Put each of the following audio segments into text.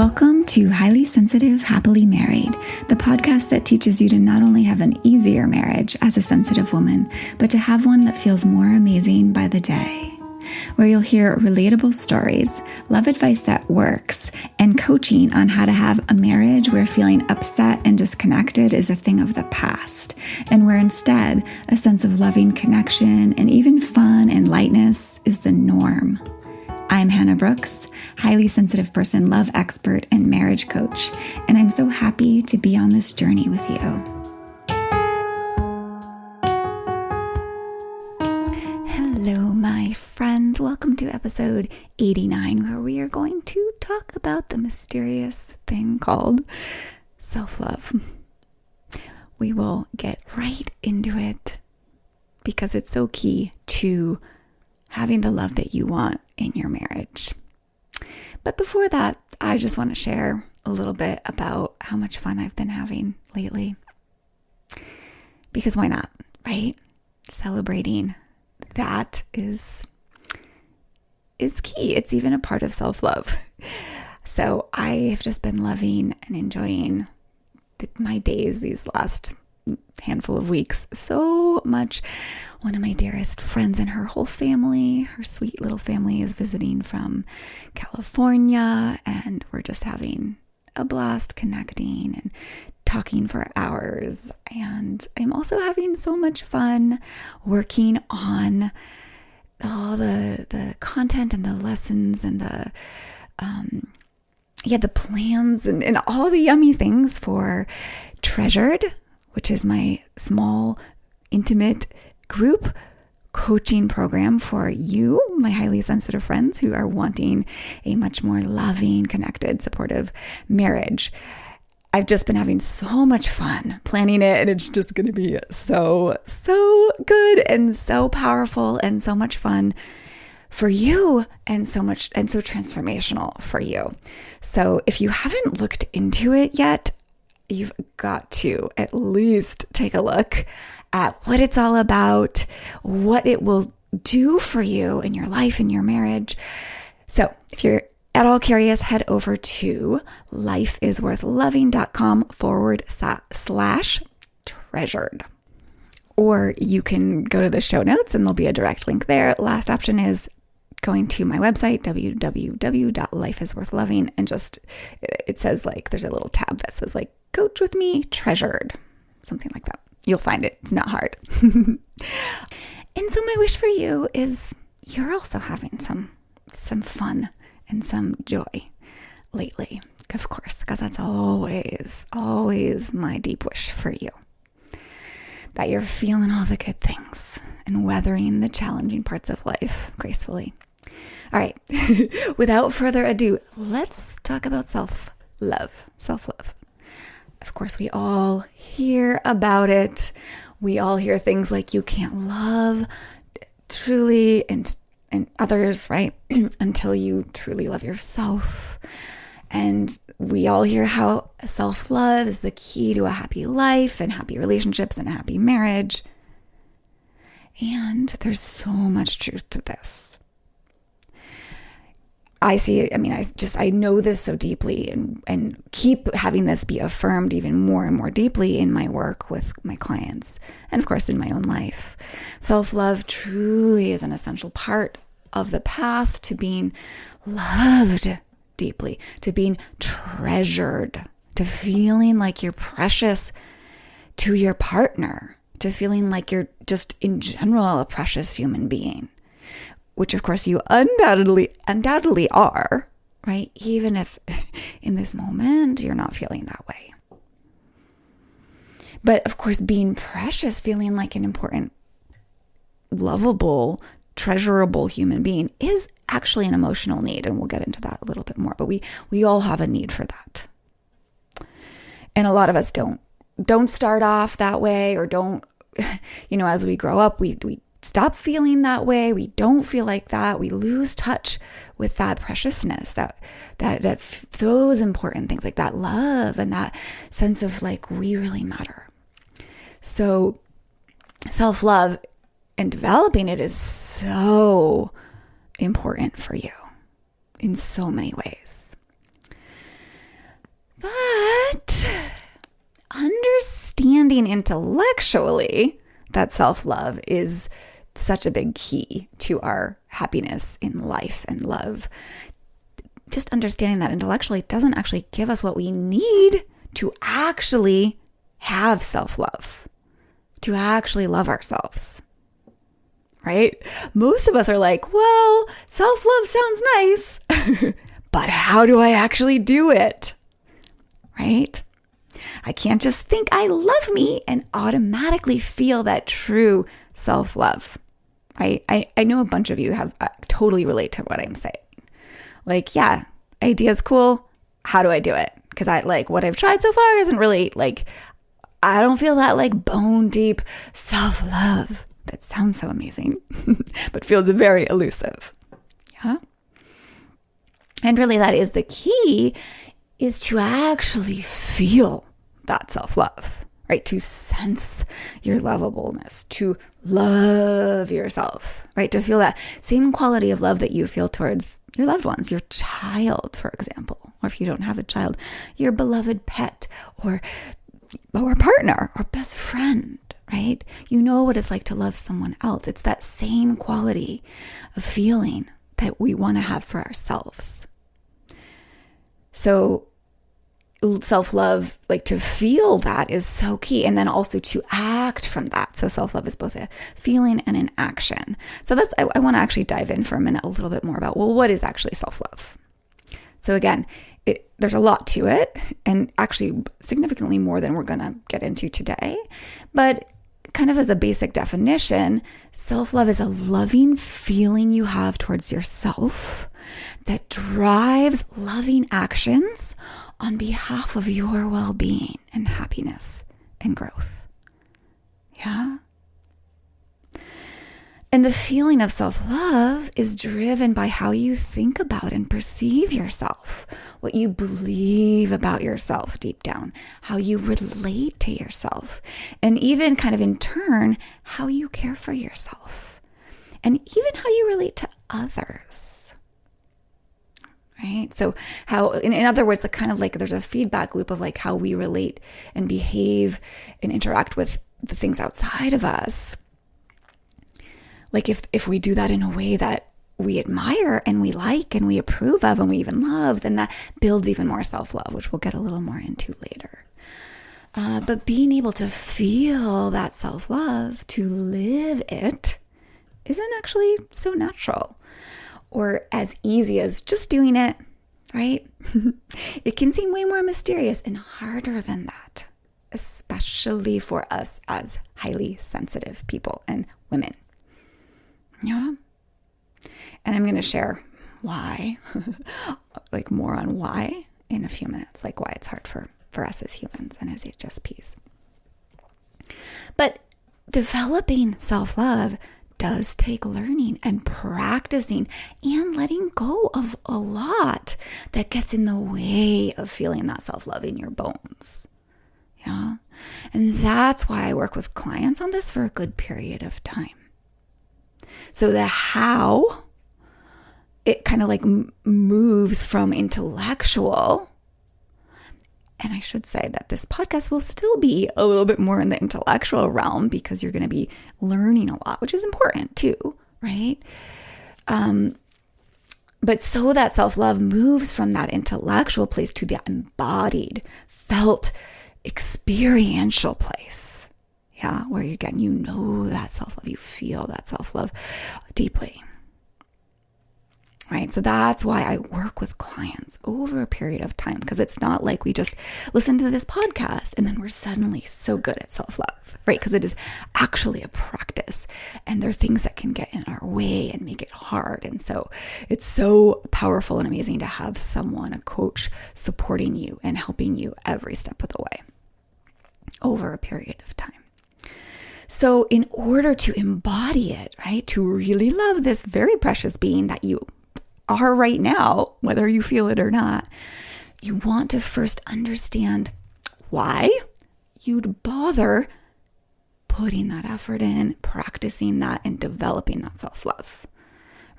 Welcome to Highly Sensitive, Happily Married, the podcast that teaches you to not only have an easier marriage as a sensitive woman, but to have one that feels more amazing by the day. Where you'll hear relatable stories, love advice that works, and coaching on how to have a marriage where feeling upset and disconnected is a thing of the past, and where instead a sense of loving connection and even fun and lightness is the norm. I'm Hannah Brooks, highly sensitive person, love expert, and marriage coach, and I'm so happy to be on this journey with you. Hello, my friends. Welcome to episode 89, where we are going to talk about the mysterious thing called self-love. We will get right into it because it's so key to having the love that you want in your marriage. But before that, I just want to share a little bit about how much fun I've been having lately. Because why not, right? Celebrating that is key. It's even a part of self-love. So I have just been loving and enjoying my days these last handful of weeks so much. One of my dearest friends and her whole family, her sweet little family, is visiting from California, and we're just having a blast connecting and talking for hours. And I'm also having so much fun working on all the content and the lessons and the plans and all the yummy things for Treasured, which is my small, intimate group coaching program for you, my highly sensitive friends who are wanting a much more loving, connected, supportive marriage. I've just been having so much fun planning it, and it's just going to be so good and so powerful and so much fun for you and so transformational for you. So if you haven't looked into it yet, you've got to at least take a look at what it's all about, what it will do for you in your life, in your marriage. So if you're at all curious, head over to lifeisworthloving.com/treasured. Or you can go to the show notes and there'll be a direct link there. Last option is going to my website, www.lifeisworthloving, and it says there's a little tab that says Coach with Me, Treasured, something like that. You'll find it. It's not hard. And so my wish for you is you're also having some fun and some joy lately, of course, because that's always my deep wish for you. That you're feeling all the good things and weathering the challenging parts of life gracefully. All right, without further ado, let's talk about self-love. Of course, we all hear about it. We all hear things like you can't love truly and others, right? Until you truly love yourself. And we all hear how self-love is the key to a happy life and happy relationships and a happy marriage. And there's so much truth to this. I know this so deeply and keep having this be affirmed even more and more deeply in my work with my clients and, of course, in my own life. Self-love truly is an essential part of the path to being loved deeply, to being treasured, to feeling like you're precious to your partner, to feeling like you're just in general a precious human being. Which, of course, you undoubtedly are, right? Even if in this moment you're not feeling that way. But, of course, being precious, feeling like an important, lovable, treasurable human being is actually an emotional need. And we'll get into that a little bit more. But we all have a need for that. And a lot of us don't start off that way, or don't, as we grow up, we stop feeling that way. We don't feel like that. We lose touch with that preciousness, that those important things, like that love and that sense of we really matter. So self-love and developing it is so important for you in so many ways. understanding intellectually that self-love is such a big key to our happiness in life and love. Just understanding that intellectually doesn't actually give us what we need to actually have self-love, to actually love ourselves, right? Most of us are like, well, self-love sounds nice, but how do I actually do it, right? I can't just think I love me and automatically feel that true self-love, right? I know a bunch of you have totally relate to what I'm saying. Like, yeah, idea's cool. How do I do it? Because what I've tried so far isn't really I don't feel that bone deep self-love. That sounds so amazing, but feels very elusive. Yeah. And really that is the key, is to actually feel that self-love, right? To sense your lovableness, to love yourself, right? To feel that same quality of love that you feel towards your loved ones, your child, for example, or if you don't have a child, your beloved pet or partner or best friend, right? You know what it's like to love someone else. It's that same quality of feeling that we want to have for ourselves. So self-love, to feel that is so key. And then also to act from that. So self-love is both a feeling and an action. So I want to actually dive in for a minute a little bit more about, what is actually self-love? So again, there's a lot to it, and actually significantly more than we're going to get into today. But kind of as a basic definition, self-love is a loving feeling you have towards yourself that drives loving actions on behalf of your well-being and happiness and growth. Yeah? And the feeling of self-love is driven by how you think about and perceive yourself, what you believe about yourself deep down, how you relate to yourself, and even kind of in turn, how you care for yourself, and even how you relate to others. Right? So how, in other words, kind of there's a feedback loop of how we relate and behave and interact with the things outside of us. If we do that in a way that we admire and we like and we approve of and we even love, then that builds even more self-love, which we'll get a little more into later. But being able to feel that self-love, to live it, isn't actually so natural or as easy as just doing it, right? It can seem way more mysterious and harder than that, especially for us as highly sensitive people and women. Yeah. And I'm going to share why, more on why in a few minutes, why it's hard for us as humans and as HSPs. But developing self-love does take learning and practicing and letting go of a lot that gets in the way of feeling that self-love in your bones. Yeah. And that's why I work with clients on this for a good period of time. So the how, it kind of moves from intellectual, and I should say that this podcast will still be a little bit more in the intellectual realm because you're going to be learning a lot, which is important too, right? But so that self-love moves from that intellectual place to the embodied, felt, experiential place. Yeah, where again, you know that self-love, you feel that self-love deeply, right? So that's why I work with clients over a period of time, because it's not like we just listen to this podcast and then we're suddenly so good at self-love, right? Because it is actually a practice, and there are things that can get in our way and make it hard. And so it's so powerful and amazing to have someone, a coach, supporting you and helping you every step of the way over a period of time. So in order to embody it, right, to really love this very precious being that you are right now, whether you feel it or not, you want to first understand why you'd bother putting that effort in, practicing that, and developing that self-love,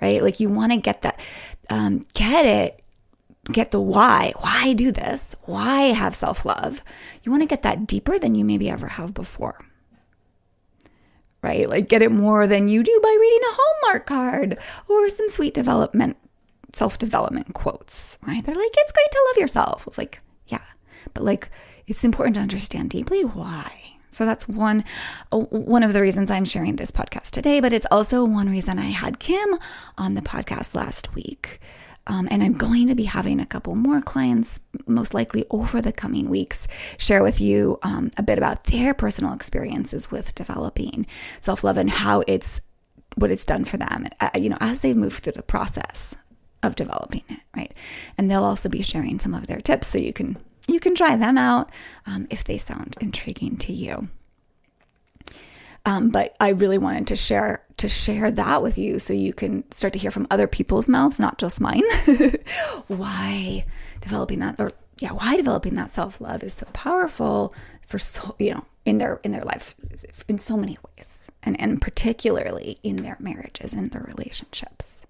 right? You want to get that, get it get the why. Why do this? Why have self-love? You want to get that deeper than you maybe ever have before. Right? Like get it more than you do by reading a Hallmark card or some sweet self-development quotes, right? They're like, it's great to love yourself. It's like, yeah, but like, it's important to understand deeply why. So that's one of the reasons I'm sharing this podcast today, but it's also one reason I had Kim on the podcast last week. And I'm going to be having a couple more clients, most likely over the coming weeks, share with you a bit about their personal experiences with developing self-love and what it's done for them, as they move through the process of developing it, right? And they'll also be sharing some of their tips so you can try them out if they sound intriguing to you. But I really wanted to share that with you so you can start to hear from other people's mouths, not just mine, why developing that self-love is so powerful for in their lives in so many ways, and particularly in their marriages and their relationships.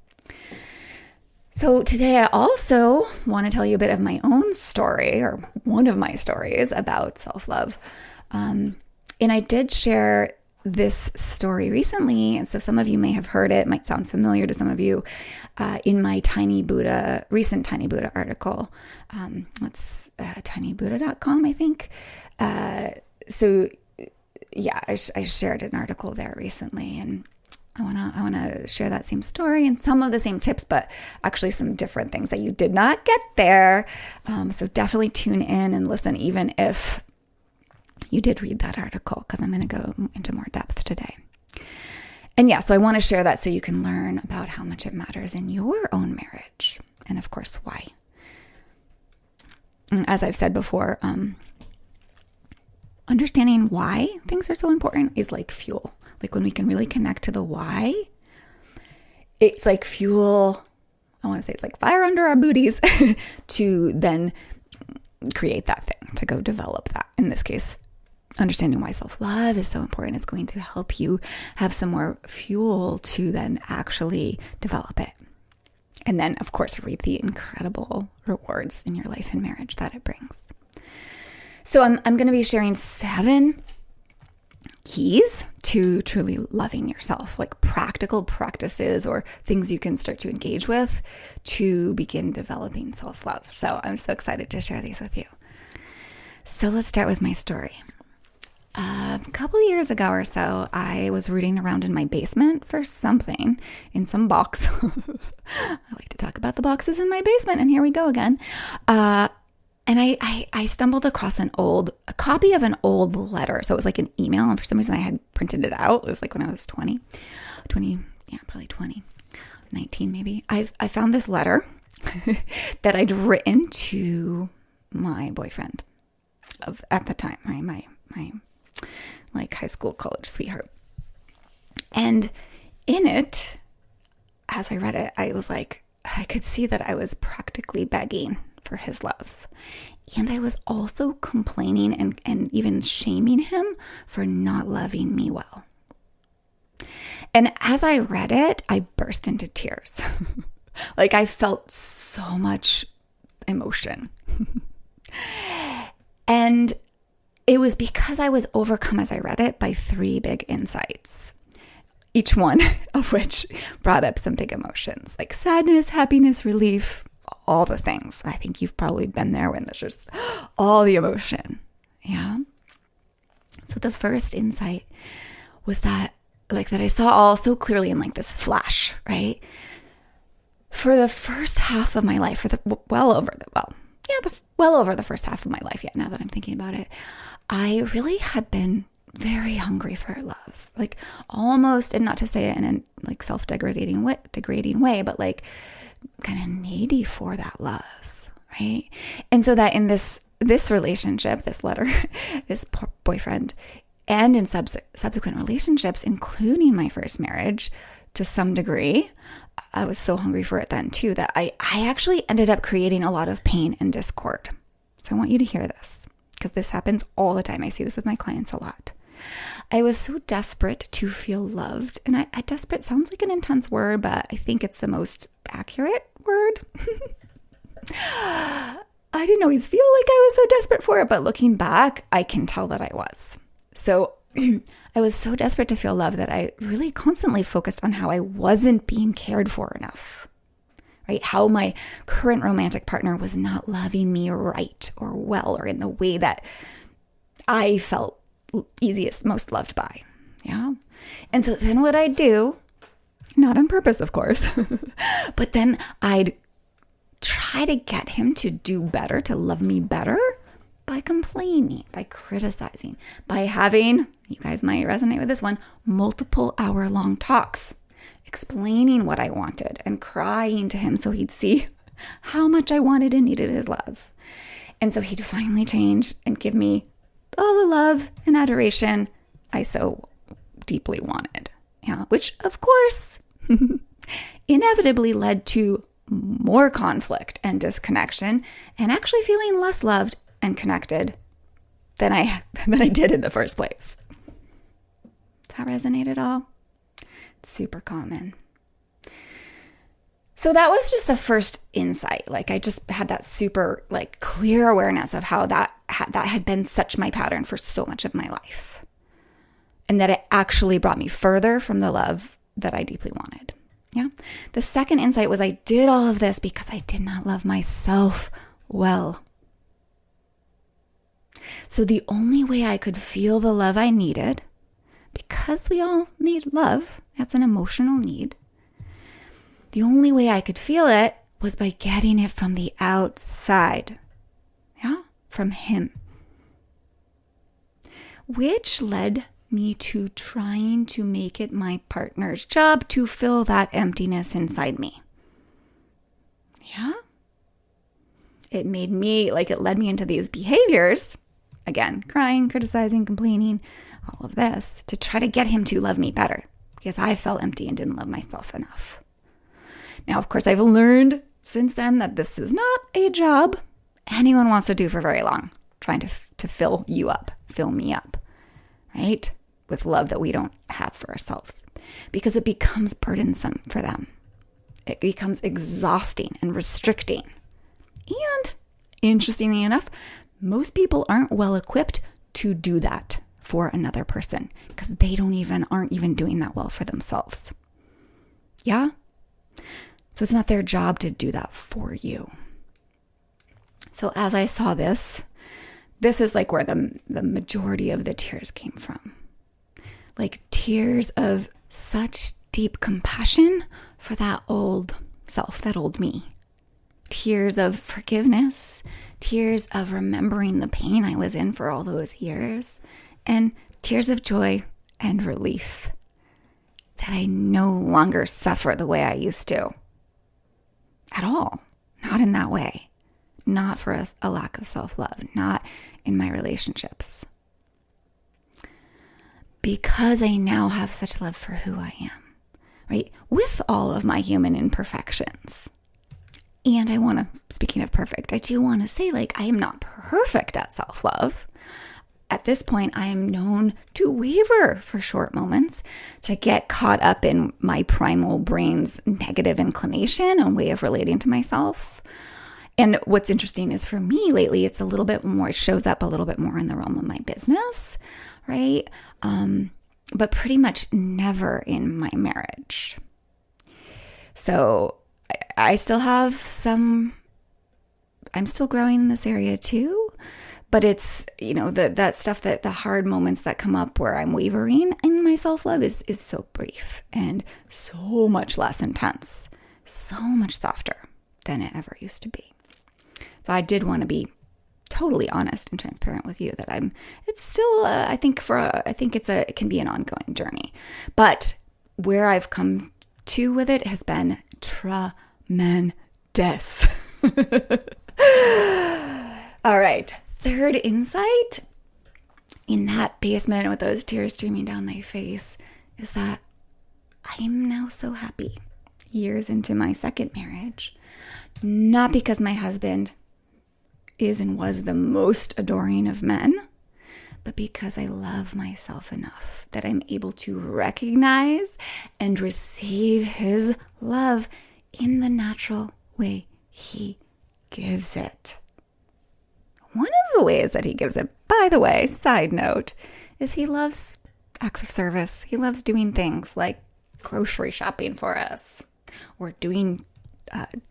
So today I also want to tell you a bit of my own story, or one of my stories about self-love. And I did share this story recently, and so some of you may have heard it might sound familiar to some of you, in my recent Tiny Buddha article. That's tinybuddha.com, I think. So yeah, I shared an article there recently, and I want to share that same story and some of the same tips, but actually some different things that you did not get there. So definitely tune in and listen, even if you did read that article, because I'm going to go into more depth today. And yeah, so I want to share that so you can learn about how much it matters in your own marriage, and of course, why. As I've said before, understanding why things are so important is like fuel. Like when we can really connect to the why, it's like fuel. I want to say it's like fire under our booties to then create that thing, to go develop that. In this case, understanding why self-love is so important is going to help you have some more fuel to then actually develop it. And then, of course, reap the incredible rewards in your life and marriage that it brings. So I'm going to be sharing 7 keys to truly loving yourself, like practical practices or things you can start to engage with to begin developing self-love. So I'm so excited to share these with you. So let's start with my story. A couple of years ago or so, I was rooting around in my basement for something in some box. I like to talk about the boxes in my basement, and here we go again. And I stumbled across a copy of an old letter. So it was like an email, and for some reason I had printed it out. It was like when I was 20, probably 20, 19 maybe. I found this letter that I'd written to my boyfriend at the time, right? My like high school, college sweetheart. And in it, as I read it, I was like, I could see that I was practically begging for his love. And I was also complaining and even shaming him for not loving me well. And as I read it, I burst into tears. Like I felt so much emotion. And it was because I was overcome as I read it by 3 big insights, each one of which brought up some big emotions like sadness, happiness, relief, all the things. I think you've probably been there when there's just all the emotion. Yeah. So the first insight was that I saw all so clearly in like this flash, right? For the first half of my life, well over the first half of my life. Yeah. Now that I'm thinking about it, I really had been very hungry for love, like almost, and not to say it in a like self-degrading way, but like kind of needy for that love, right? And so that in this relationship, this letter, this boyfriend, and in subsequent relationships, including my first marriage, to some degree, I was so hungry for it then too that I actually ended up creating a lot of pain and discord. So I want you to hear this, because this happens all the time. I see this with my clients a lot. I was so desperate to feel loved. And desperate sounds like an intense word, but I think it's the most accurate word. I didn't always feel like I was so desperate for it, but looking back, I can tell that I was. So I was so desperate to feel love that I really constantly focused on how I wasn't being cared for enough, right? How my current romantic partner was not loving me right or well or in the way that I felt easiest, most loved by. Yeah. And so then what I'd do, not on purpose, of course, but then I'd try to get him to do better, to love me better by complaining, by criticizing, by having, you guys might resonate with this one, multiple hour-long talks, explaining what I wanted and crying to him so he'd see how much I wanted and needed his love. And so he'd finally change and give me all the love and adoration I so deeply wanted. Yeah, which of course inevitably led to more conflict and disconnection and actually feeling less loved and connected than I did in the first place. Does that resonate at all? It's super common. So that was just the first insight. Like I just had that super clear awareness of how that had been such my pattern for so much of my life. And that it actually brought me further from the love that I deeply wanted. Yeah. The second insight was I did all of this because I did not love myself well. So the only way I could feel the love I needed, because we all need love, that's an emotional need. The only way I could feel it was by getting it from the outside. Yeah, from him. Which led me to trying to make it my partner's job to fill that emptiness inside me. Yeah. It made me, it led me into these behaviors, again, crying, criticizing, complaining, all of this, to try to get him to love me better because I felt empty and didn't love myself enough. Now, of course, I've learned since then that this is not a job anyone wants to do for very long, trying to fill you up, fill me up, right? With love that we don't have for ourselves, because it becomes burdensome for them. It becomes exhausting and restricting. And interestingly enough, most people aren't well equipped to do that for another person because they aren't even doing that well for themselves. Yeah? So it's not their job to do that for you. So as I saw this is where the majority of the tears came from. Tears of such deep compassion for that old self, that old me. Tears of forgiveness, tears of remembering the pain I was in for all those years, and tears of joy and relief that I no longer suffer the way I used to. At all. Not in that way. Not for a lack of self-love. Not in my relationships. Because I now have such love for who I am, right? With all of my human imperfections. And speaking of perfect, I do want to say, I am not perfect at self-love. At this point, I am known to waver for short moments, to get caught up in my primal brain's negative inclination and way of relating to myself. And what's interesting is for me lately, it shows up a little bit more in the realm of my business, right? But pretty much never in my marriage. So I still have I'm still growing in this area too, but it's, that stuff, that the hard moments that come up where I'm wavering in my self-love is so brief and so much less intense, so much softer than it ever used to be. So I did want to be totally honest and transparent with you that it's still, I think it can be an ongoing journey, but where I've come to with it has been tremendous. All right. Third insight in that basement with those tears streaming down my face is that I'm now so happy years into my second marriage, not because my husband is and was the most adoring of men, but because I love myself enough that I'm able to recognize and receive his love in the natural way he gives it. One of the ways that he gives it, by the way, side note, is he loves acts of service. He loves doing things like grocery shopping for us or doing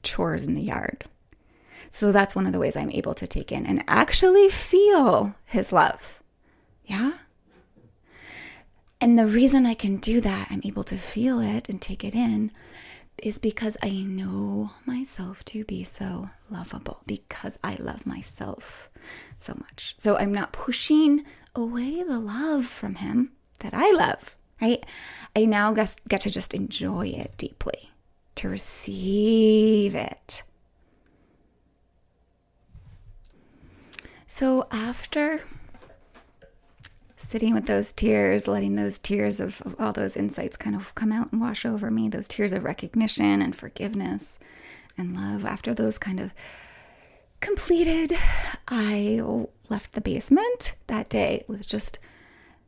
chores in the yard. So that's one of the ways I'm able to take in and actually feel his love. Yeah? And the reason I can do that, I'm able to feel it and take it in, is because I know myself to be so lovable, because I love myself so much. So I'm not pushing away the love from him that I love, right? I now get to just enjoy it deeply, to receive it. So after sitting with those tears, letting those tears of all those insights kind of come out and wash over me, those tears of recognition and forgiveness and love, after those kind of completed, I left the basement that day with just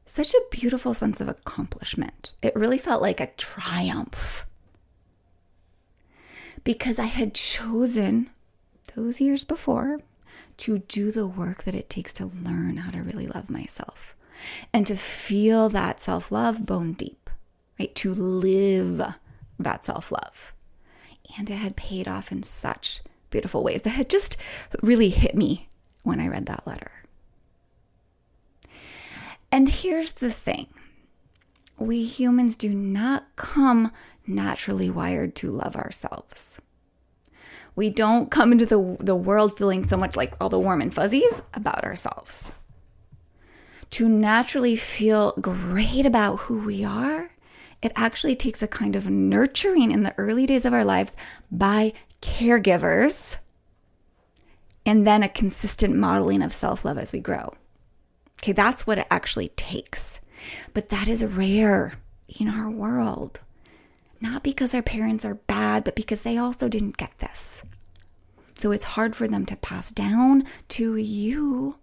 such a beautiful sense of accomplishment. It really felt like a triumph because I had chosen those years before to do the work that it takes to learn how to really love myself and to feel that self-love bone deep, right? To live that self-love. And it had paid off in such beautiful ways that had just really hit me when I read that letter. And here's the thing. We humans do not come naturally wired to love ourselves. We don't come into the world feeling so much like all the warm and fuzzies about ourselves. To naturally feel great about who we are, it actually takes a kind of nurturing in the early days of our lives by caregivers, and then a consistent modeling of self-love as we grow. Okay, that's what it actually takes. But that is rare in our world. Not because our parents are bad, but because they also didn't get this. So it's hard for them to pass down to you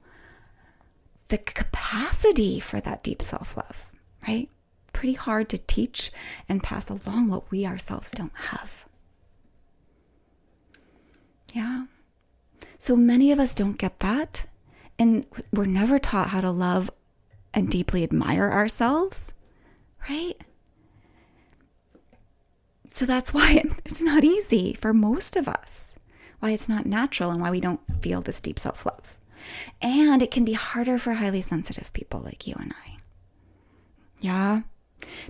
the capacity for that deep self-love, right? Pretty hard to teach and pass along what we ourselves don't have. Yeah. So many of us don't get that. And we're never taught how to love and deeply admire ourselves, right? So that's why it's not easy for most of us, why it's not natural and why we don't feel this deep self-love. And it can be harder for highly sensitive people like you and I. Yeah?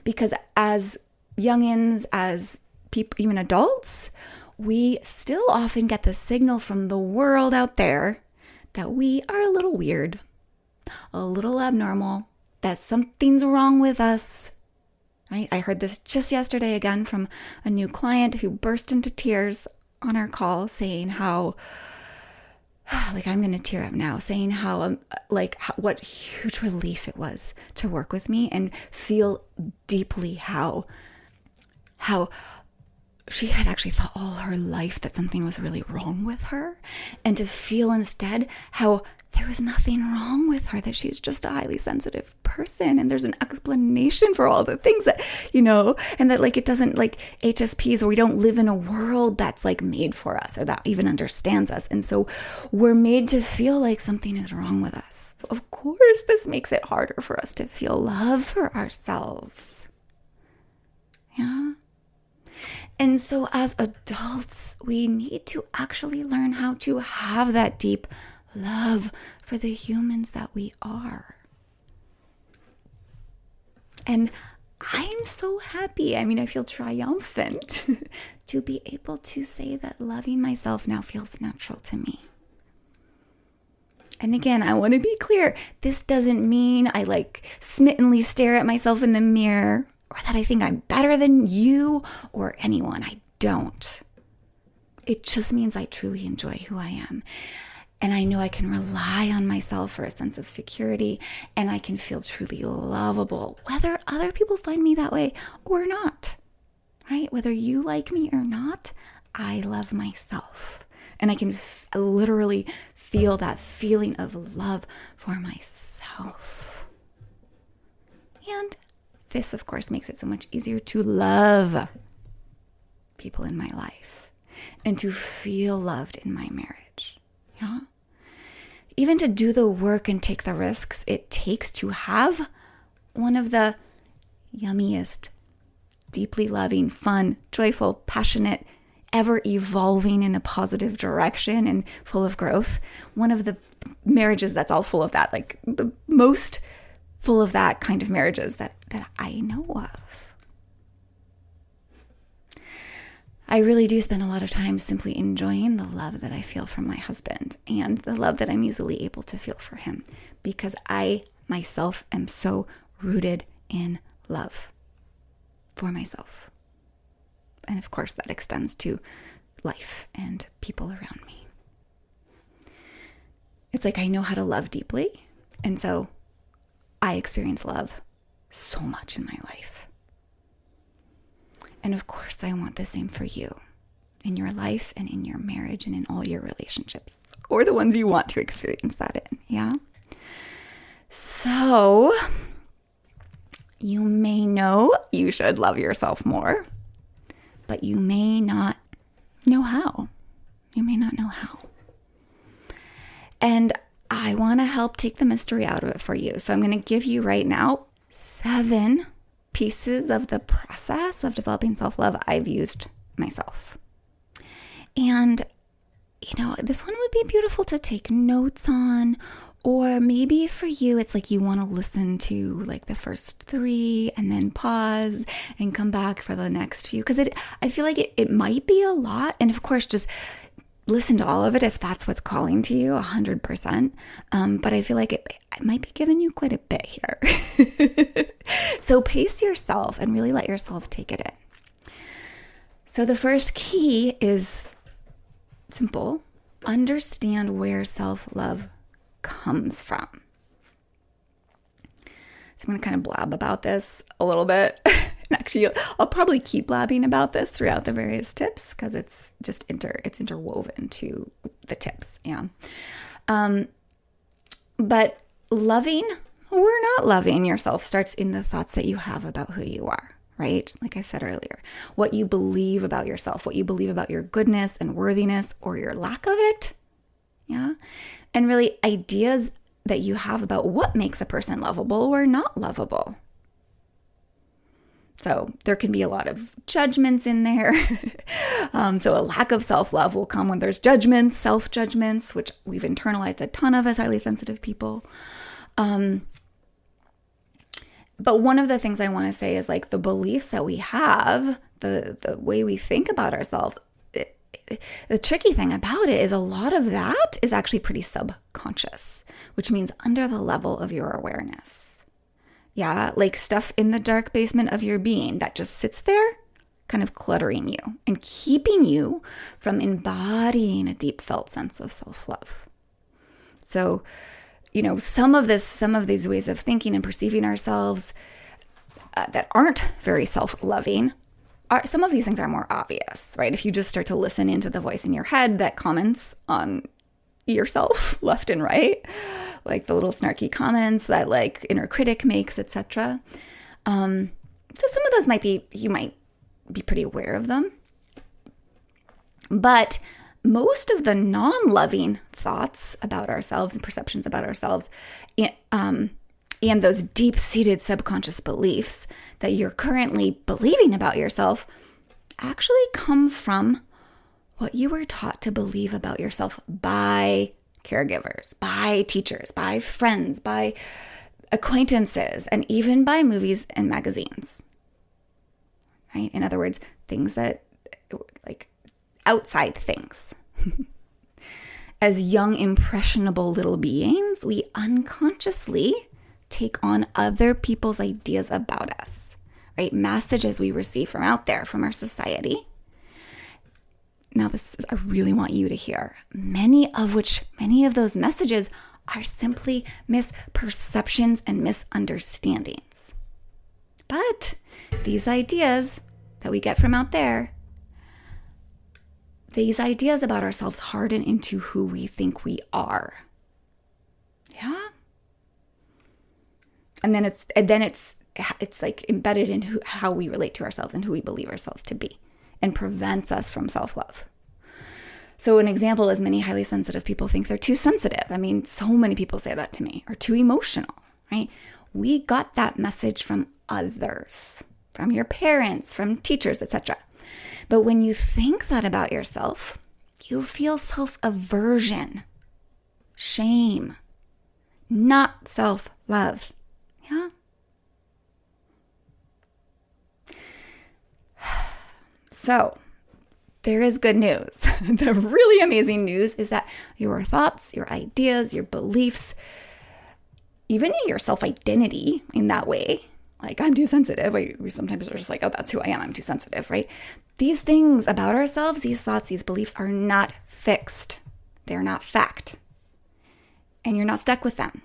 Because as youngins, as people, even adults, we still often get the signal from the world out there that we are a little weird, a little abnormal, that something's wrong with us, right? I heard this just yesterday again from a new client who burst into tears on our call saying how, like I'm going to tear up now, saying how, what huge relief it was to work with me and feel deeply how she had actually thought all her life that something was really wrong with her, and to feel instead how there was nothing wrong with her, that she's just a highly sensitive person and there's an explanation for all the things that, and that it doesn't HSPs, or we don't live in a world that's made for us or that even understands us. And so we're made to feel like something is wrong with us. So of course, this makes it harder for us to feel love for ourselves. Yeah. And so as adults, we need to actually learn how to have that deep love for the humans that we are. And I'm so happy. I feel triumphant to be able to say that loving myself now feels natural to me. And again, I want to be clear. This doesn't mean I smittenly stare at myself in the mirror, or that I think I'm better than you or anyone. I don't. It just means I truly enjoy who I am. And I know I can rely on myself for a sense of security, and I can feel truly lovable, whether other people find me that way or not, right? Whether you like me or not, I love myself. And I can literally feel that feeling of love for myself. And this, of course, makes it so much easier to love people in my life and to feel loved in my marriage. Yeah. Even to do the work and take the risks it takes to have one of the yummiest, deeply loving, fun, joyful, passionate, ever evolving in a positive direction and full of growth. One of the marriages that's all full of that, like the most full of that kind of marriages that I know of. I really do spend a lot of time simply enjoying the love that I feel from my husband and the love that I'm easily able to feel for him, because I myself am so rooted in love for myself. And of course, that extends to life and people around me. It's like I know how to love deeply, and so I experience love so much in my life. And of course, I want the same for you in your life and in your marriage and in all your relationships, or the ones you want to experience that in, yeah? So, you may know you should love yourself more, but you may not know how. You may not know how. And I want to help take the mystery out of it for you. So I'm going to give you right now 7 pieces of the process of developing self-love I've used myself. And, this one would be beautiful to take notes on, or maybe for you, it's like you want to listen to like the first 3 and then pause and come back for the next few. Because I feel like it might be a lot. And of course, just listen to all of it if that's what's calling to you 100%. But I feel like it might be giving you quite a bit here. So pace yourself and really let yourself take it in. So the first key is simple. Understand where self-love comes from. So I'm going to kind of blab about this a little bit. And actually, I'll probably keep blabbing about this throughout the various tips because it's just it's interwoven to the tips. Yeah. But loving or not loving yourself starts in the thoughts that you have about who you are, right? Like I said earlier, what you believe about yourself, what you believe about your goodness and worthiness or your lack of it. Yeah. And really ideas that you have about what makes a person lovable or not lovable. So there can be a lot of judgments in there. So a lack of self-love will come when there's judgments, self-judgments, which we've internalized a ton of as highly sensitive people. But one of the things I want to say is like the beliefs that we have, the way we think about ourselves, the tricky thing about it is a lot of that is actually pretty subconscious, which means under the level of your awareness. Yeah, like stuff in the dark basement of your being that just sits there kind of cluttering you and keeping you from embodying a deep felt sense of self-love. So, some of these ways of thinking and perceiving ourselves that aren't very self-loving, some of these things are more obvious, right? If you just start to listen into the voice in your head that comments on yourself left and right, like the little snarky comments that like inner critic makes, etc. So some of those you might be pretty aware of them. But most of the non-loving thoughts about ourselves and perceptions about ourselves and those deep-seated subconscious beliefs that you're currently believing about yourself actually come from what you were taught to believe about yourself by caregivers, by teachers, by friends, by acquaintances, and even by movies and magazines. Right? In other words, things that, like, outside things. As young, impressionable little beings, we unconsciously take on other people's ideas about us, right? Messages we receive from out there, from our society. Now, I really want you to hear. Many of those messages are simply misperceptions and misunderstandings. But these ideas that we get from out there, these ideas about ourselves harden into who we think we are. Yeah? And then it's like embedded in how we relate to ourselves and who we believe ourselves to be, and prevents us from self-love. So an example is many highly sensitive people think they're too sensitive. I mean, so many people say that to me, or too emotional, right? We got that message from others, from your parents, from teachers, etc. But when you think that about yourself, you feel self-aversion, shame, not self-love. Yeah? So, there is good news. The really amazing news is that your thoughts, your ideas, your beliefs, even your self-identity in that way, like I'm too sensitive, we sometimes are just like, oh, that's who I am, I'm too sensitive, right? These things about ourselves, these thoughts, these beliefs are not fixed. They're not fact. And you're not stuck with them.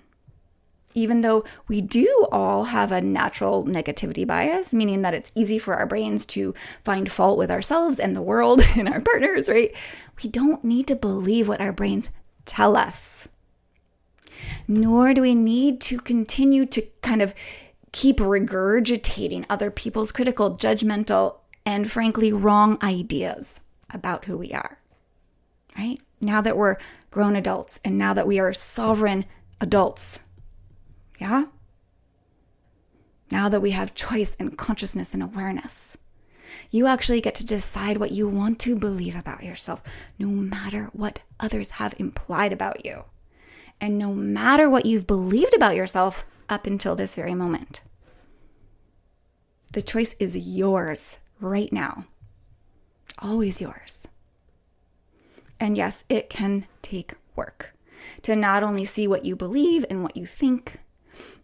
Even though we do all have a natural negativity bias, meaning that it's easy for our brains to find fault with ourselves and the world and our partners, right? We don't need to believe what our brains tell us. Nor do we need to continue to kind of keep regurgitating other people's critical, judgmental, and frankly, wrong ideas about who we are, right? Now that we're grown adults and now that we are sovereign adults, yeah? Now that we have choice and consciousness and awareness, you actually get to decide what you want to believe about yourself, no matter what others have implied about you, and no matter what you've believed about yourself up until this very moment. The choice is yours right now, always yours. And yes, it can take work to not only see what you believe and what you think,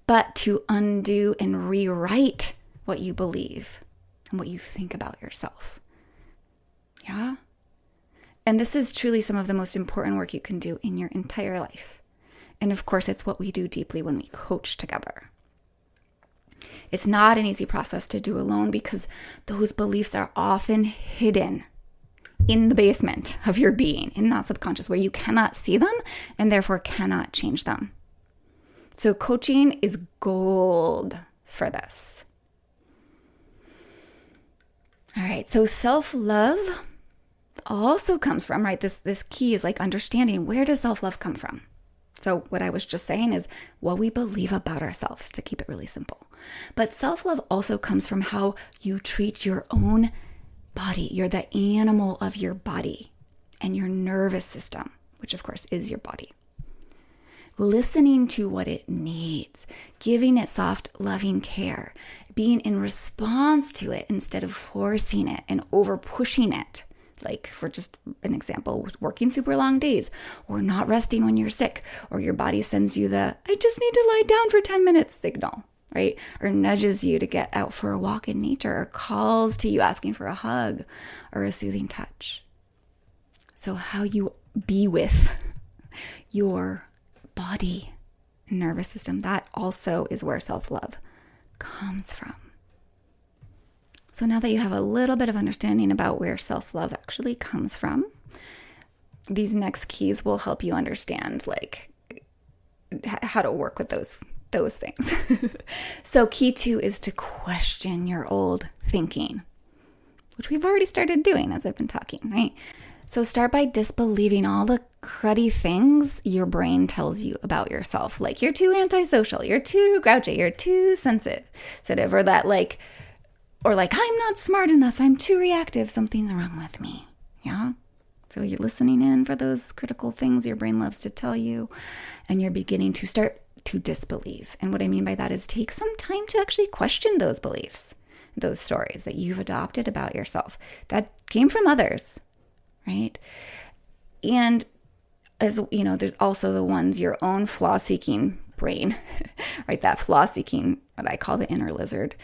but to undo and rewrite what you believe and what you think about yourself. Yeah? And this is truly some of the most important work you can do in your entire life. And of course, it's what we do deeply when we coach together. It's not an easy process to do alone because those beliefs are often hidden in the basement of your being, in that subconscious, where you cannot see them and therefore cannot change them. So coaching is gold for this. All right, so self-love also comes from, right? This key is like understanding, where does self-love come from? So what I was just saying is what we believe about ourselves, to keep it really simple. But self-love also comes from how you treat your own body. You're the animal of your body and your nervous system, which of course is your body. Listening to what it needs, giving it soft, loving care, being in response to it instead of forcing it and over pushing it. Like, for just an example, working super long days or not resting when you're sick, or your body sends you the, I just need to lie down for 10 minutes signal, right? Or nudges you to get out for a walk in nature, or calls to you asking for a hug or a soothing touch. So how you be with your body and nervous system, that also is where self-love comes from. So now that you have a little bit of understanding about where self-love actually comes from, these next keys will help you understand like how to work with those things. So key 2 is to question your old thinking, which we've already started doing as I've been talking, right? So start by disbelieving all the cruddy things your brain tells you about yourself. Like you're too antisocial, you're too grouchy, you're too sensitive, or that like I'm not smart enough, I'm too reactive, something's wrong with me. Yeah? So you're listening in for those critical things your brain loves to tell you, and you're beginning to start to disbelieve. And what I mean by that is take some time to actually question those beliefs, those stories that you've adopted about yourself that came from others, right? And as you know, there's also the ones your own flaw-seeking brain, right? That flaw-seeking, what I call the inner lizard,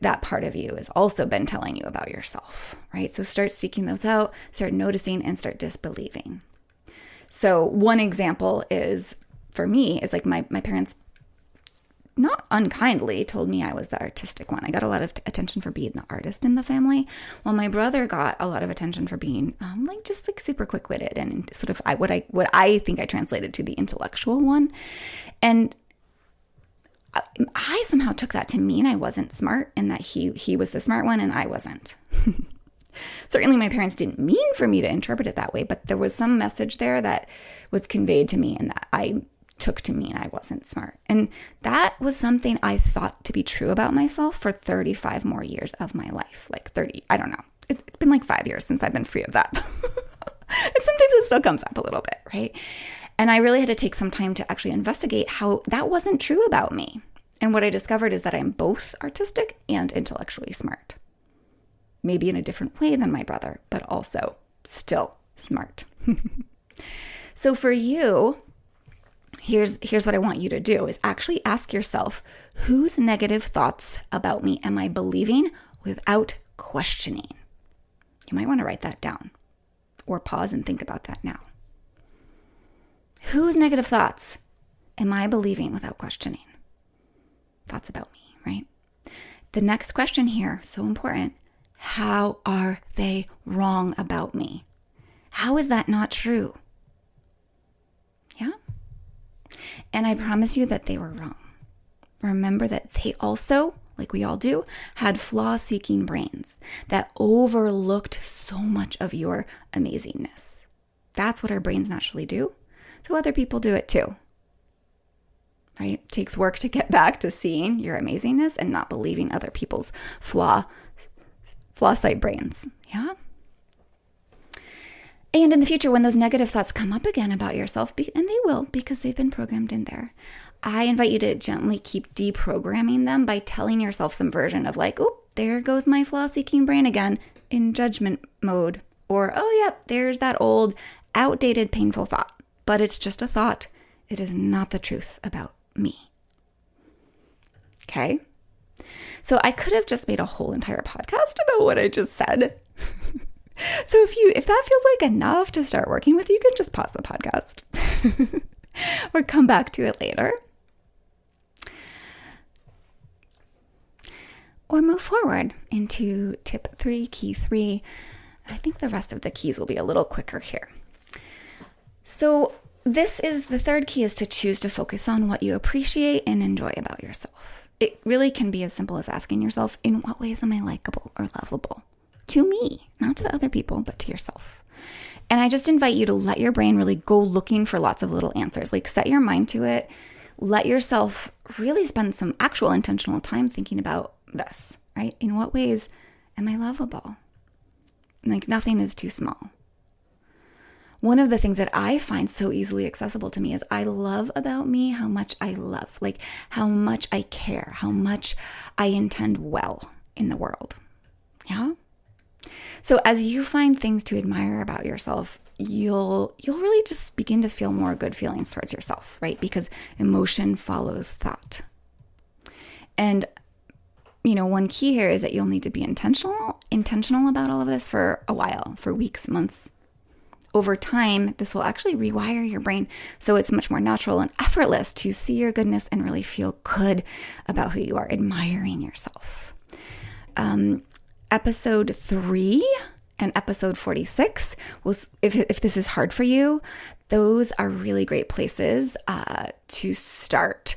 that part of you has also been telling you about yourself, right? So start seeking those out, start noticing, and start disbelieving. So one example is, for me, is like my parents not unkindly told me I was the artistic one. I got a lot of attention for being the artist in the family, while my brother got a lot of attention for being just super quick-witted and sort of what I think I translated to the intellectual one. And I somehow took that to mean I wasn't smart and that he was the smart one and I wasn't. Certainly my parents didn't mean for me to interpret it that way, but there was some message there that was conveyed to me and that I took to mean I wasn't smart. And that was something I thought to be true about myself for 35 more years of my life. Like 30, I don't know. It's been like 5 years since I've been free of that. And sometimes it still comes up a little bit, right? And I really had to take some time to actually investigate how that wasn't true about me. And what I discovered is that I'm both artistic and intellectually smart. Maybe in a different way than my brother, but also still smart. So for you, here's what I want you to do is actually ask yourself, whose negative thoughts about me am I believing without questioning? You might want to write that down or pause and think about that now. Whose negative thoughts am I believing without questioning? Thoughts about me, right? The next question here, so important. How are they wrong about me? How is that not true? Yeah? And I promise you that they were wrong. Remember that they also, like we all do, had flaw-seeking brains that overlooked so much of your amazingness. That's what our brains naturally do. So other people do it too. Right? It takes work to get back to seeing your amazingness and not believing other people's flaw-site brains. Yeah? And in the future, when those negative thoughts come up again about yourself, and they will because they've been programmed in there, I invite you to gently keep deprogramming them by telling yourself some version of like, oh, there goes my flaw-seeking brain again in judgment mode. Or, oh, yep, there's that old, outdated, painful thought. But it's just a thought. It is not the truth about me. Okay? So I could have just made a whole entire podcast about what I just said. So if that feels like enough to start working with, you can just pause the podcast or come back to it later. Or move forward into tip 3, key 3. I think the rest of the keys will be a little quicker here. So the third key is to choose to focus on what you appreciate and enjoy about yourself. It really can be as simple as asking yourself, in what ways am I likable or lovable? To me, not to other people, but to yourself. And I just invite you to let your brain really go looking for lots of little answers. Like set your mind to it. Let yourself really spend some actual intentional time thinking about this, right? In what ways am I lovable? Like nothing is too small. One of the things that I find so easily accessible to me is I love about me how much I love, like how much I care, how much I intend well in the world. Yeah? So as you find things to admire about yourself, you'll really just begin to feel more good feelings towards yourself, right? Because emotion follows thought. And one key here is that you'll need to be intentional about all of this for a while, for weeks, months. Over time, this will actually rewire your brain so it's much more natural and effortless to see your goodness and really feel good about who you are, admiring yourself. Episode 3 and episode 46, if this is hard for you, those are really great places to start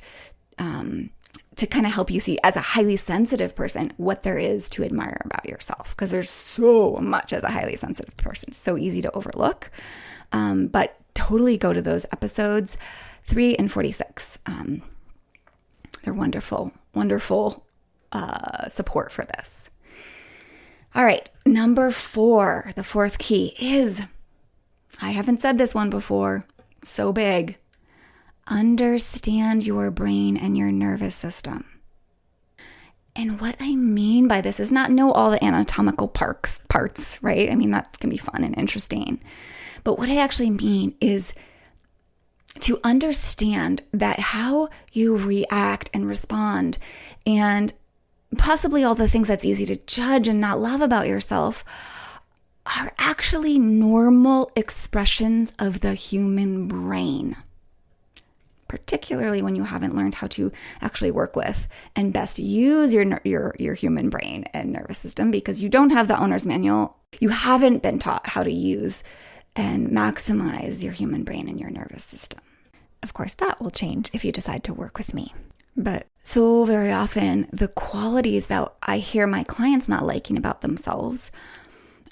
to kind of help you see as a highly sensitive person what there is to admire about yourself, because there's so much as a highly sensitive person, so easy to overlook. But totally go to those episodes 3 and 46. They're wonderful support for this. All right, number 4, the fourth key is, I haven't said this one before, so big. Understand your brain and your nervous system. And what I mean by this is not know all the anatomical parts, right? I mean, that can be fun and interesting. But what I actually mean is to understand that how you react and respond and possibly all the things that's easy to judge and not love about yourself are actually normal expressions of the human brain. Particularly when you haven't learned how to actually work with and best use your human brain and nervous system, because you don't have the owner's manual. You haven't been taught how to use and maximize your human brain and your nervous system. Of course, that will change if you decide to work with me. But so very often, the qualities that I hear my clients not liking about themselves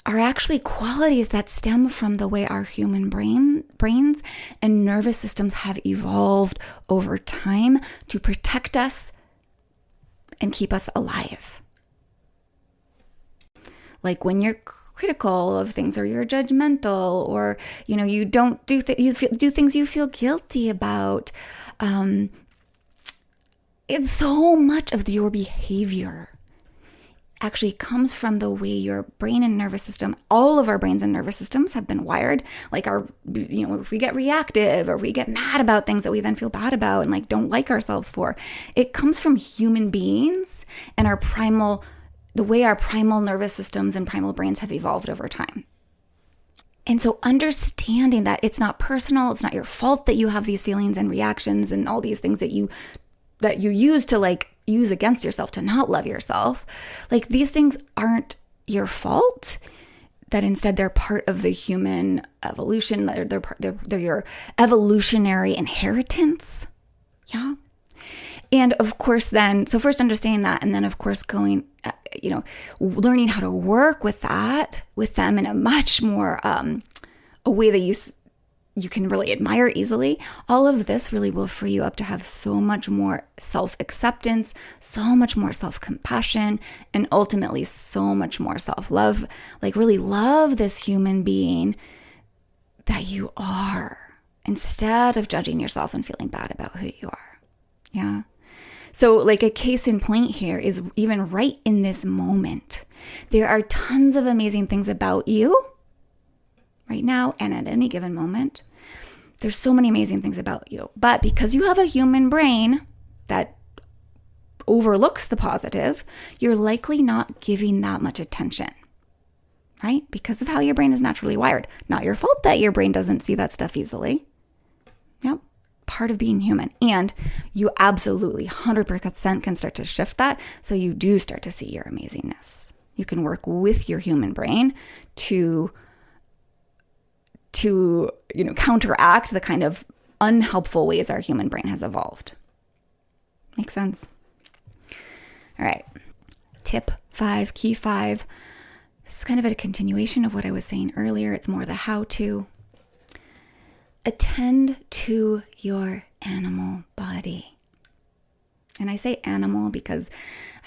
are actually qualities that stem from the way our human brains and nervous systems have evolved over time to protect us and keep us alive. Like when you're critical of things, or you're judgmental, or you don't do do things you feel guilty about. It's so much of your behavior actually comes from the way your brain and nervous system, all of our brains and nervous systems have been wired. Like if we get reactive or we get mad about things that we then feel bad about and like don't like ourselves for, it comes from human beings and the way our primal nervous systems and primal brains have evolved over time. And so understanding that it's not personal, it's not your fault that you have these feelings and reactions and all these things that you use to use against yourself to not love yourself. Like these things aren't your fault, that instead they're part of the human evolution. They're your evolutionary inheritance. Yeah. And of course then, so first understanding that, and then of course going, learning how to work with them in a much more, a way that you can really admire easily. All of this really will free you up to have so much more self-acceptance, so much more self-compassion, and ultimately so much more self-love. Like really love this human being that you are, instead of judging yourself and feeling bad about who you are. Yeah. So like a case in point here is even right in this moment, there are tons of amazing things about you right now and at any given moment. There's so many amazing things about you. But because you have a human brain that overlooks the positive, you're likely not giving that much attention, right? Because of how your brain is naturally wired. Not your fault that your brain doesn't see that stuff easily. Yep. Part of being human. And you absolutely 100% can start to shift that, so you do start to see your amazingness. You can work with your human brain to counteract the kind of unhelpful ways our human brain has evolved. Makes sense? All right. Tip 5, key 5. This is kind of a continuation of what I was saying earlier. It's more the how-to. Attend to your animal body. And I say animal because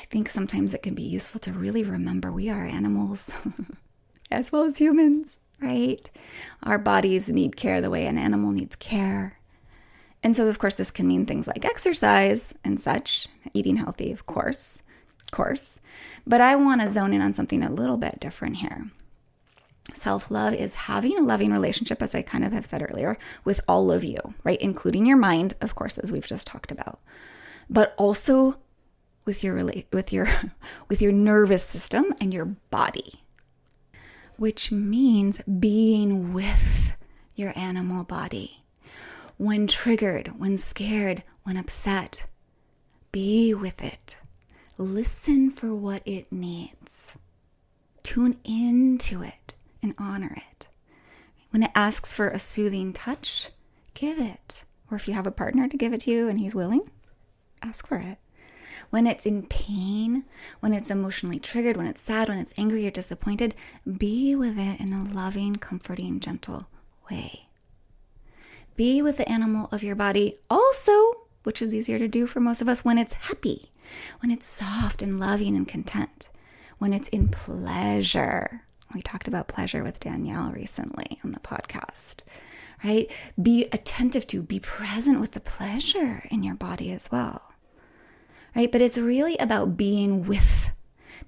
I think sometimes it can be useful to really remember we are animals as well as humans, right? Our bodies need care the way an animal needs care. And so, of course, this can mean things like exercise and such, eating healthy, of course. But I want to zone in on something a little bit different here. Self-love is having a loving relationship, as I kind of have said earlier, with all of you, right? Including your mind, of course, as we've just talked about, but also with your nervous system and your body, which means being with your animal body. When triggered, when scared, when upset, be with it. Listen for what it needs. Tune into it and honor it. When it asks for a soothing touch, give it. Or if you have a partner to give it to you and he's willing, ask for it. When it's in pain, when it's emotionally triggered, when it's sad, when it's angry or disappointed, be with it in a loving, comforting, gentle way. Be with the animal of your body also, which is easier to do for most of us, when it's happy, when it's soft and loving and content, when it's in pleasure. We talked about pleasure with Danielle recently on the podcast, right? Be attentive to, be present with the pleasure in your body as well, right? But it's really about being with,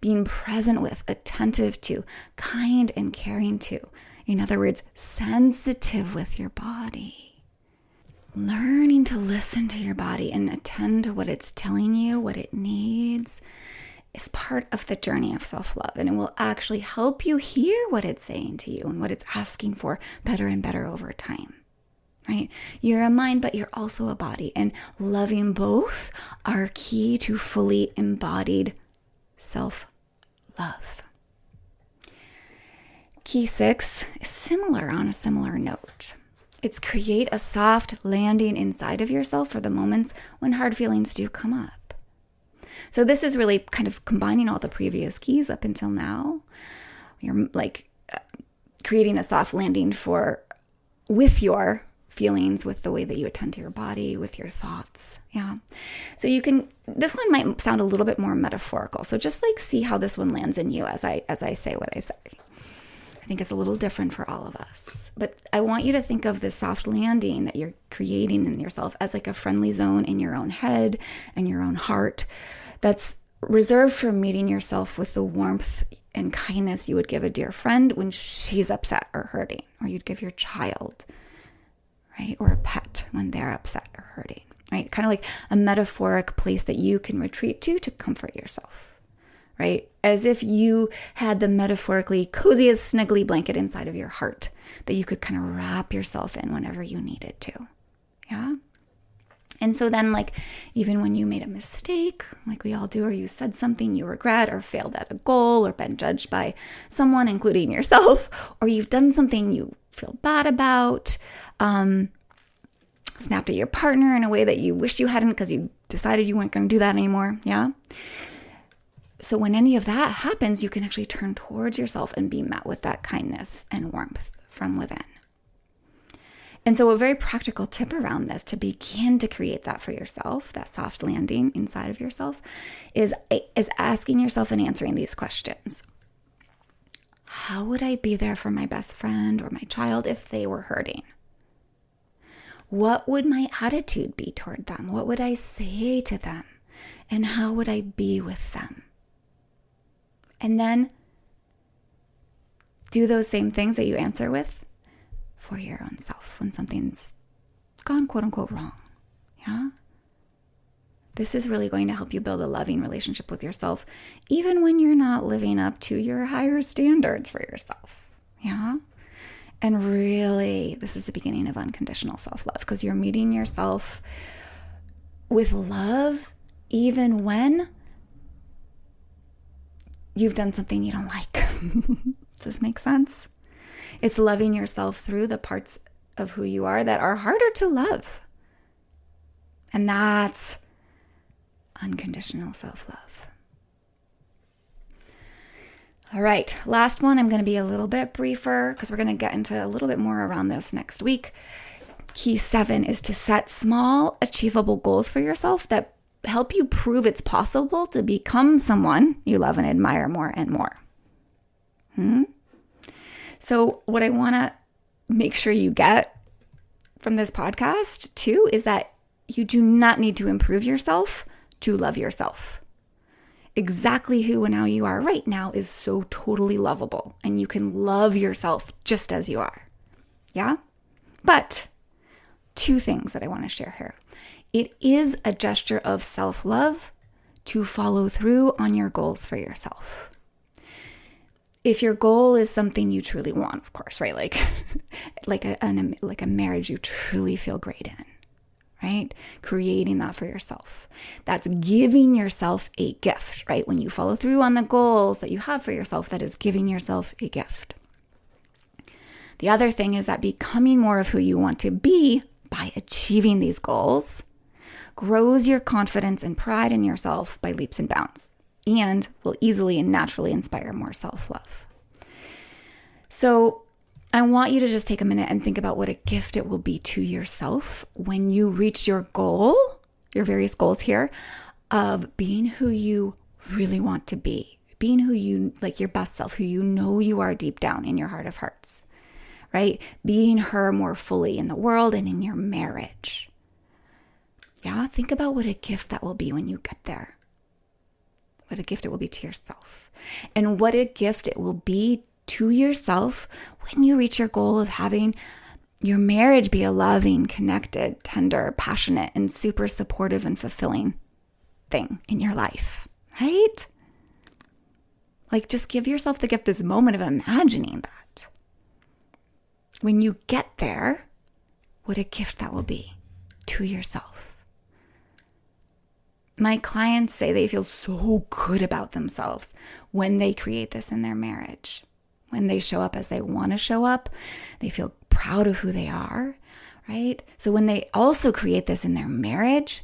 being present with, attentive to, kind and caring to. In other words, sensitive with your body. Learning to listen to your body and attend to what it's telling you, what it needs, is part of the journey of self-love. And it will actually help you hear what it's saying to you and what it's asking for better and better over time, right? You're a mind, but you're also a body. And loving both are key to fully embodied self-love. Key 6 is similar on a similar note. It's create a soft landing inside of yourself for the moments when hard feelings do come up. So this is really kind of combining all the previous keys up until now. You're like creating a soft landing with your feelings, with the way that you attend to your body, with your thoughts. Yeah. So this one might sound a little bit more metaphorical. So just like see how this one lands in you as I say what I say. I think it's a little different for all of us. But I want you to think of this soft landing that you're creating in yourself as like a friendly zone in your own head and your own heart that's reserved for meeting yourself with the warmth and kindness you would give a dear friend when she's upset or hurting, or you'd give your child, right? Or a pet when they're upset or hurting, right? Kind of like a metaphoric place that you can retreat to comfort yourself, right? As if you had the metaphorically coziest snuggly blanket inside of your heart that you could kind of wrap yourself in whenever you needed to. Yeah. And so then, like, even when you made a mistake, like we all do, or you said something you regret, or failed at a goal, or been judged by someone, including yourself, or you've done something you feel bad about, snapped at your partner in a way that you wish you hadn't because you decided you weren't going to do that anymore. Yeah. So when any of that happens, you can actually turn towards yourself and be met with that kindness and warmth from within. And so a very practical tip around this to begin to create that for yourself, that soft landing inside of yourself, is asking yourself and answering these questions. How would I be there for my best friend or my child if they were hurting? What would my attitude be toward them? What would I say to them? And how would I be with them? And then do those same things that you answer with for your own self when something's gone quote unquote wrong. Yeah. This is really going to help you build a loving relationship with yourself, even when you're not living up to your higher standards for yourself. Yeah. And really, this is the beginning of unconditional self-love, because you're meeting yourself with love even when you've done something you don't like. Does this make sense? It's loving yourself through the parts of who you are that are harder to love. And that's unconditional self-love. All right, last one. I'm going to be a little bit briefer because we're going to get into a little bit more around this next week. Key 7 is to set small, achievable goals for yourself that help you prove it's possible to become someone you love and admire more and more. So what I want to make sure you get from this podcast too is that you do not need to improve yourself to love yourself. Exactly who and how you are right now is so totally lovable, and you can love yourself just as you are. Yeah? But 2 things that I want to share here. It is a gesture of self-love to follow through on your goals for yourself. If your goal is something you truly want, of course, right? Like a marriage you truly feel great in, right? Creating that for yourself. That's giving yourself a gift, right? When you follow through on the goals that you have for yourself, that is giving yourself a gift. The other thing is that becoming more of who you want to be by achieving these goals grows your confidence and pride in yourself by leaps and bounds, and will easily and naturally inspire more self-love. So I want you to just take a minute and think about what a gift it will be to yourself when you reach your goal, your various goals here, of being who you really want to be, being who you, like your best self, who you know you are deep down in your heart of hearts, right? Being her more fully in the world and in your marriage. Yeah, think about what a gift that will be when you get there. What a gift it will be to yourself. And what a gift it will be to yourself when you reach your goal of having your marriage be a loving, connected, tender, passionate, and super supportive and fulfilling thing in your life, right? Like, just give yourself the gift, this moment of imagining that. When you get there, what a gift that will be to yourself. My clients say they feel so good about themselves when they create this in their marriage. When they show up as they want to show up, they feel proud of who they are, right? So when they also create this in their marriage,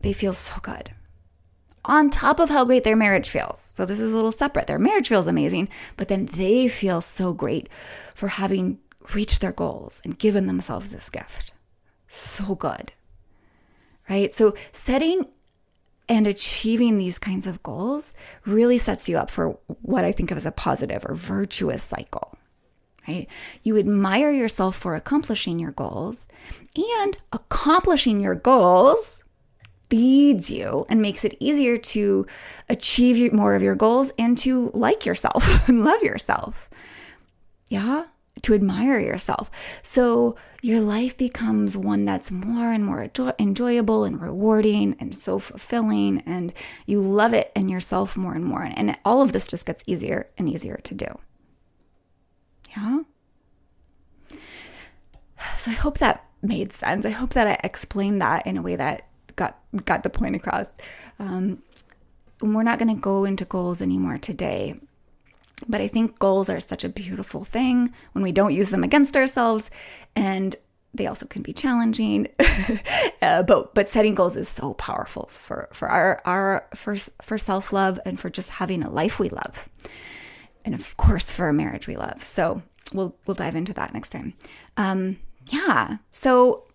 they feel so good. on top of how great their marriage feels. So this is a little separate. Their marriage feels amazing, but then they feel so great for having reached their goals and given themselves this gift. So good, right? So setting and achieving these kinds of goals really sets you up for what I think of as a positive or virtuous cycle, right? You admire yourself for accomplishing your goals, and accomplishing your goals feeds you and makes it easier to achieve more of your goals and to like yourself and love yourself. Yeah? To admire yourself. So your life becomes one that's more and more enjoyable and rewarding and so fulfilling, and you love it and yourself more and more. And all of this just gets easier and easier to do. Yeah? So I hope that made sense. I hope that I explained that in a way that got the point across. We're not going to go into goals anymore today. But I think goals are such a beautiful thing when we don't use them against ourselves, and they also can be challenging. But setting goals is so powerful for self-love and for just having a life we love, and of course for a marriage we love. So we'll dive into that next time. So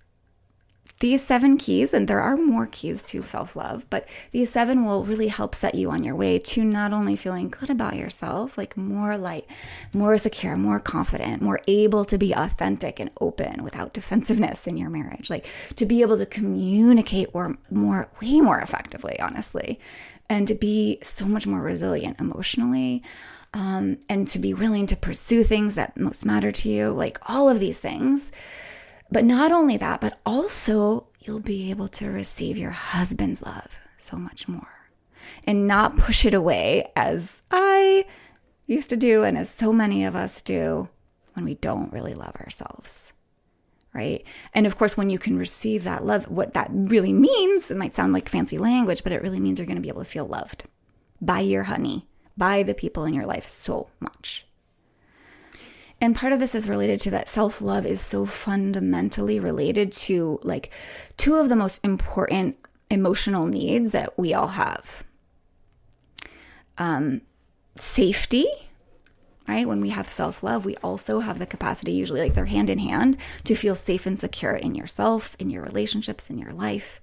these 7 keys, and there are more keys to self-love, but these 7 will really help set you on your way to not only feeling good about yourself, like more light, more secure, more confident, more able to be authentic and open without defensiveness in your marriage, like to be able to communicate way more effectively, honestly, and to be so much more resilient emotionally, and to be willing to pursue things that most matter to you, like all of these things. But not only that, but also you'll be able to receive your husband's love so much more and not push it away as I used to do and as so many of us do when we don't really love ourselves, right? And of course, when you can receive that love, what that really means, it might sound like fancy language, but it really means you're going to be able to feel loved by your honey, by the people in your life so much. And part of this is related to that self-love is so fundamentally related to like 2 of the most important emotional needs that we all have. Safety, right? When we have self-love, we also have the capacity, usually like they're hand in hand, to feel safe and secure in yourself, in your relationships, in your life.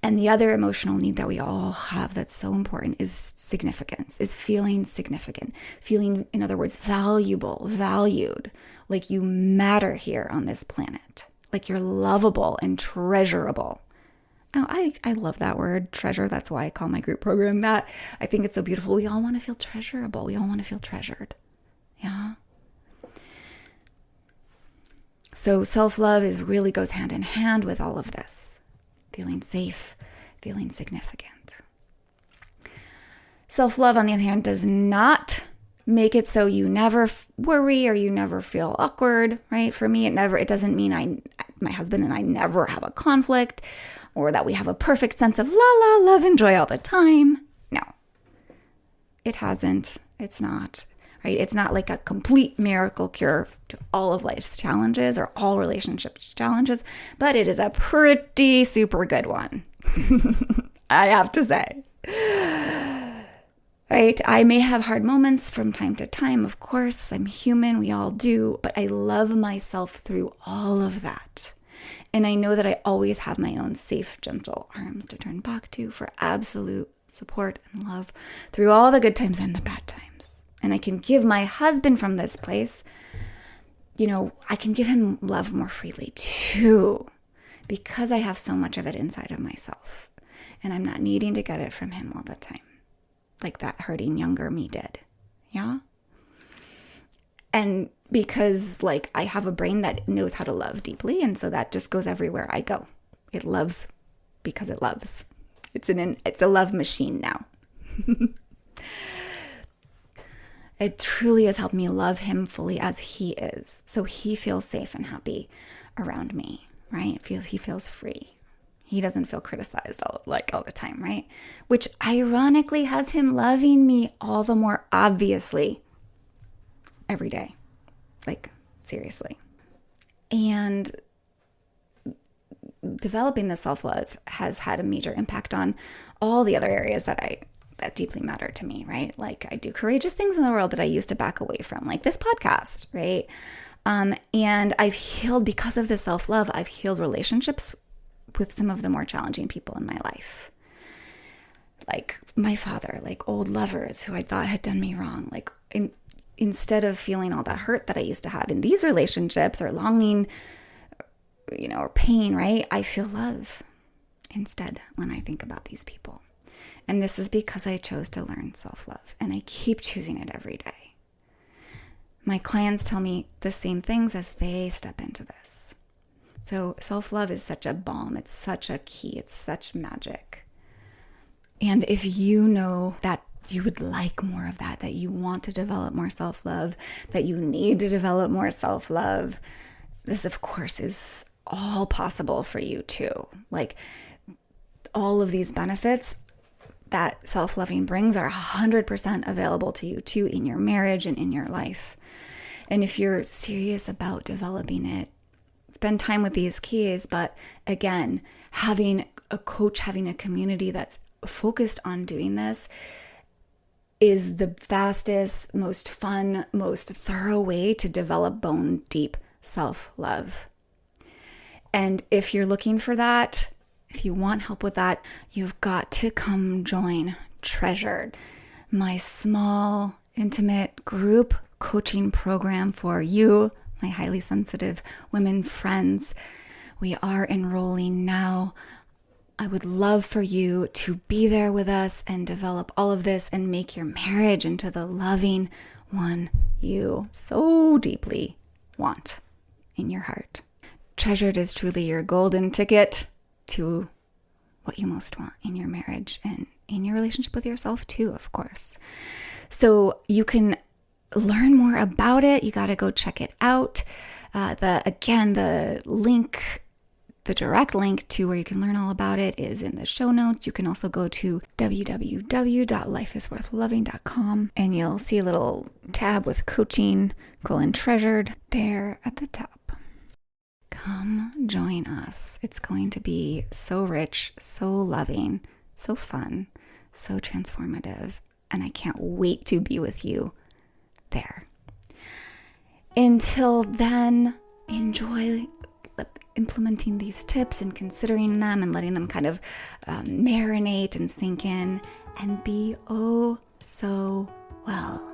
And the other emotional need that we all have that's so important is significance, is feeling significant, feeling, in other words, valuable, valued, like you matter here on this planet, like you're lovable and treasurable. Now, I love that word, treasure. That's why I call my group program that. I think it's so beautiful. We all want to feel treasurable. We all want to feel treasured. Yeah. So self-love really goes hand in hand with all of this. Feeling safe, feeling significant. Self-love, on the other hand, does not make it so you never worry or you never feel awkward, right? For me, it doesn't mean my husband and I never have a conflict or that we have a perfect sense of love and joy all the time. No, it hasn't. It's not, right? It's not like a complete miracle cure to all of life's challenges or all relationships challenges, but it is a pretty super good one. I have to say. Right? I may have hard moments from time to time, of course. I'm human, we all do, but I love myself through all of that. And I know that I always have my own safe, gentle arms to turn back to for absolute support and love through all the good times and the bad times. And I can give my husband from this place, I can give him love more freely too, because I have so much of it inside of myself. And I'm not needing to get it from him all the time, like that hurting younger me did. Yeah? And because I have a brain that knows how to love deeply, and so that just goes everywhere I go. It loves because it loves. It's a love machine now. It truly has helped me love him fully as he is, so he feels safe and happy around me, right? He feels free. He doesn't feel criticized all the time, right? Which ironically has him loving me all the more obviously every day. Seriously. And developing the self-love has had a major impact on all the other areas that deeply matter to me, right? Like I do courageous things in the world that I used to back away from, like this podcast, right? And I've healed because of this self-love. I've healed relationships with some of the more challenging people in my life. Like my father, like old lovers who I thought had done me wrong. Like instead of feeling all that hurt that I used to have in these relationships or longing, or pain, right? I feel love instead when I think about these people. And this is because I chose to learn self-love, and I keep choosing it every day. My clients tell me the same things as they step into this. So self-love is such a balm. It's such a key. It's such magic. And if you know that you would like more of that, that you want to develop more self-love, that you need to develop more self-love, this, of course, is all possible for you too. Like all of these benefits that self-loving brings are 100% available to you too in your marriage and in your life. And if you're serious about developing it, spend time with these keys. But again, having a coach, having a community that's focused on doing this is the fastest, most fun, most thorough way to develop bone deep self-love. And if you're looking for that, if you want help with that, you've got to come join Treasured, my small, intimate group coaching program for you, my highly sensitive women friends. We are enrolling now. I would love for you to be there with us and develop all of this and make your marriage into the loving one you so deeply want in your heart. Treasured is truly your golden ticket to what you most want in your marriage and in your relationship with yourself too, of course. So you can learn more about it. You got to go check it out. The link, the direct link to where you can learn all about it is in the show notes. You can also go to www.lifeisworthloving.com and you'll see a little tab with coaching, /treasured there at the top. Come join us. It's going to be so rich, so loving, so fun, so transformative, and I can't wait to be with you there. Until then, enjoy implementing these tips and considering them and letting them kind of marinate and sink in, and be oh so well.